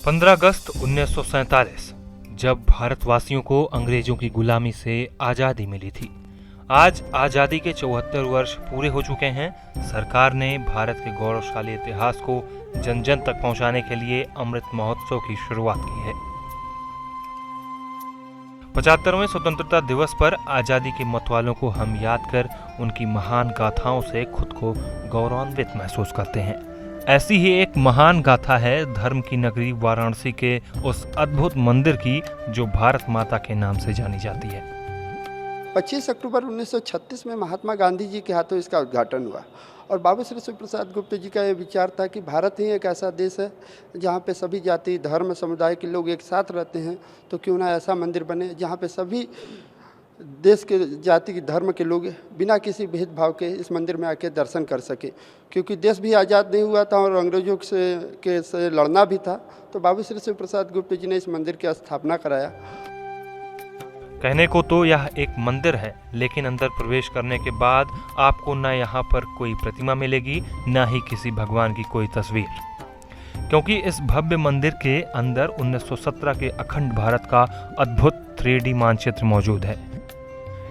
15 अगस्त 1947 जब भारतवासियों को अंग्रेजों की गुलामी से आज़ादी मिली थी। आज आज़ादी के 74 वर्ष पूरे हो चुके हैं। सरकार ने भारत के गौरवशाली इतिहास को जन जन तक पहुंचाने के लिए अमृत महोत्सव की शुरुआत की है। 75वें स्वतंत्रता दिवस पर आज़ादी के मतवालों को हम याद कर उनकी महान गाथाओं से खुद को गौरवान्वित महसूस करते हैं। ऐसी ही एक महान गाथा है धर्म की नगरी वाराणसी के उस अद्भुत मंदिर की जो भारत माता के नाम से जानी जाती है। 25 अक्टूबर 1936 में महात्मा गांधी जी के हाथों इसका उद्घाटन हुआ और बाबू श्री शिव प्रसाद गुप्त जी का ये विचार था कि भारत ही एक ऐसा देश है जहाँ पे सभी जाति धर्म समुदाय के लोग एक साथ रहते हैं, तो क्यों ना ऐसा मंदिर बने जहाँ पे सभी देश के जाति के धर्म के लोग बिना किसी भेदभाव के इस मंदिर में आके दर्शन कर सके। क्योंकि देश भी आज़ाद नहीं हुआ था और अंग्रेजों से लड़ना भी था, तो बाबू श्री शिव प्रसाद गुप्त जी ने इस मंदिर की स्थापना कराया। कहने को तो यह एक मंदिर है, लेकिन अंदर प्रवेश करने के बाद आपको न यहाँ पर कोई प्रतिमा मिलेगी, न ही किसी भगवान की कोई तस्वीर, क्योंकि इस भव्य मंदिर के अंदर 1917 के अखंड भारत का अद्भुत 3D मानचित्र मौजूद है।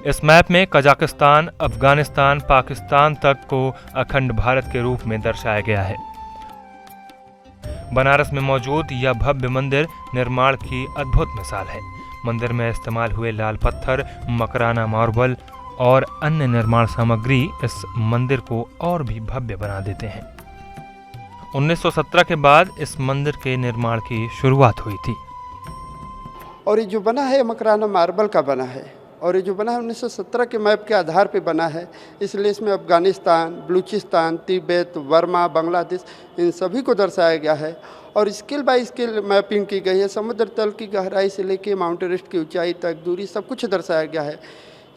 इस मैप में कजाकिस्तान, अफगानिस्तान, पाकिस्तान तक को अखंड भारत के रूप में दर्शाया गया है। बनारस में मौजूद यह भव्य मंदिर निर्माण की अद्भुत मिसाल है। मंदिर में इस्तेमाल हुए लाल पत्थर, मकराना मार्बल और अन्य निर्माण सामग्री इस मंदिर को और भी भव्य बना देते हैं। 1917 के बाद इस मंदिर के निर्माण की शुरुआत हुई थी और ये जो बना है मकराना मार्बल का बना है और ये जो बना है 1917 के मैप के आधार पे बना है, इसलिए इसमें अफगानिस्तान, बलूचिस्तान, तिब्बत, बर्मा, बांग्लादेश इन सभी को दर्शाया गया है और स्केल बाय स्केल मैपिंग की गई है। समुद्र तल की गहराई से लेके माउंट एवरेस्ट की ऊंचाई तक दूरी सब कुछ दर्शाया गया है।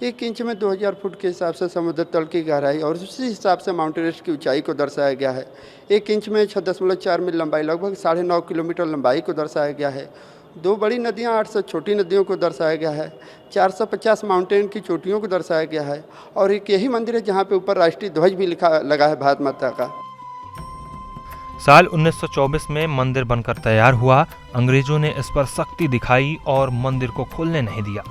1 इंच में 2000 फुट के हिसाब से समुद्र तल की गहराई और उसी हिसाब से माउंट एवरेस्ट की ऊंचाई को दर्शाया गया है। 1 इंच में 6.4 मील लंबाई, लगभग 9.5 किलोमीटर लंबाई को दर्शाया गया है। 2 बड़ी नदियां, 800 छोटी नदियों को दर्शाया गया है। 450 माउंटेन की चोटियों को दर्शाया गया है और एक यही मंदिर है जहाँ पे ऊपर राष्ट्रीय ध्वज भी लगा है भारत माता का। साल 1924 में मंदिर बनकर तैयार हुआ। अंग्रेजों ने इस पर सख्ती दिखाई और मंदिर को खोलने नहीं दिया।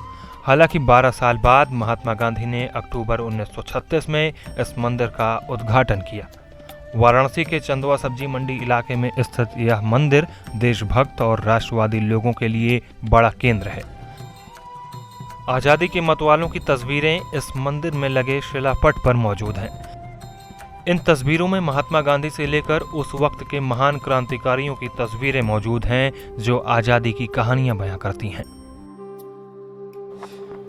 हालांकि 12 साल बाद महात्मा गांधी ने अक्टूबर 1936 में इस मंदिर का उद्घाटन किया। वाराणसी के चंदवा सब्जी मंडी इलाके में स्थित यह मंदिर देशभक्त और राष्ट्रवादी लोगों के लिए बड़ा केंद्र है। आजादी के मतवालों की तस्वीरें इस मंदिर में लगे शिलापट पर मौजूद हैं। इन तस्वीरों में महात्मा गांधी से लेकर उस वक्त के महान क्रांतिकारियों की तस्वीरें मौजूद हैं जो आजादी की कहानियां बयां करती हैं।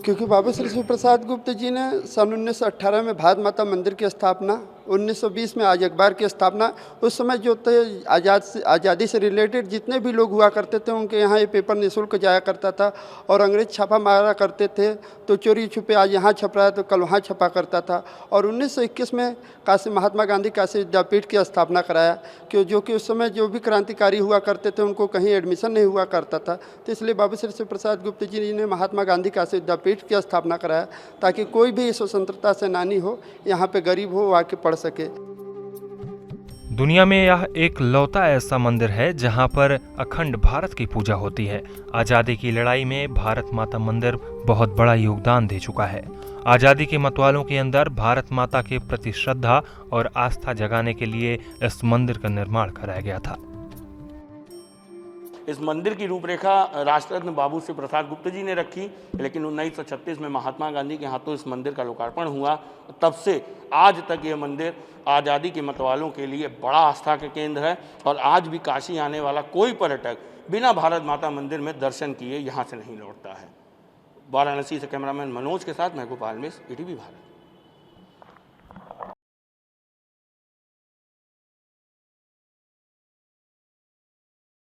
क्योंकि बाबू श्री शिव प्रसाद गुप्त जी ने सन 1918 में भारत माता मंदिर की स्थापना, 1920 में आज अखबार की स्थापना, उस समय जो थे आज़ादी से रिलेटेड जितने भी लोग हुआ करते थे उनके यहाँ ये पेपर निःशुल्क जाया करता था और अंग्रेज छापा मारा करते थे तो चोरी छुपे आज यहाँ छप रहा है तो कल वहाँ छपा करता था। और 1921 में महात्मा गांधी काशी विद्यापीठ की स्थापना कराया जो कि उस समय जो भी क्रांतिकारी हुआ करते थे उनको कहीं एडमिशन नहीं हुआ करता था, तो इसलिए बाबू श्री शिव प्रसाद गुप्त जी ने महात्मा गांधी काशी विद्यापीठ की स्थापना कराया ताकि कोई भी स्वतंत्रता सेनानी हो, यहाँ पे गरीब हो, आके पढ़ सके। दुनिया में यह एक लौता ऐसा मंदिर है जहां पर अखंड भारत की पूजा होती है। आजादी की लड़ाई में भारत माता मंदिर बहुत बड़ा योगदान दे चुका है। आजादी के मतवालों के अंदर भारत माता के प्रति श्रद्धा और आस्था जगाने के लिए इस मंदिर का निर्माण कराया गया था। इस मंदिर की रूपरेखा राष्ट्ररत्न बाबू श्री प्रसाद गुप्त जी ने रखी, लेकिन 1936 में महात्मा गांधी के हाथों इस मंदिर का लोकार्पण हुआ। तब से आज तक ये मंदिर आज़ादी के मतवालों के लिए बड़ा आस्था का केंद्र है और आज भी काशी आने वाला कोई पर्यटक बिना भारत माता मंदिर में दर्शन किए यहाँ से नहीं लौटता है। वाराणसी से कैमरामैन मनोज के साथ मैं गोपाल मिश्र, ईटीवी भारत।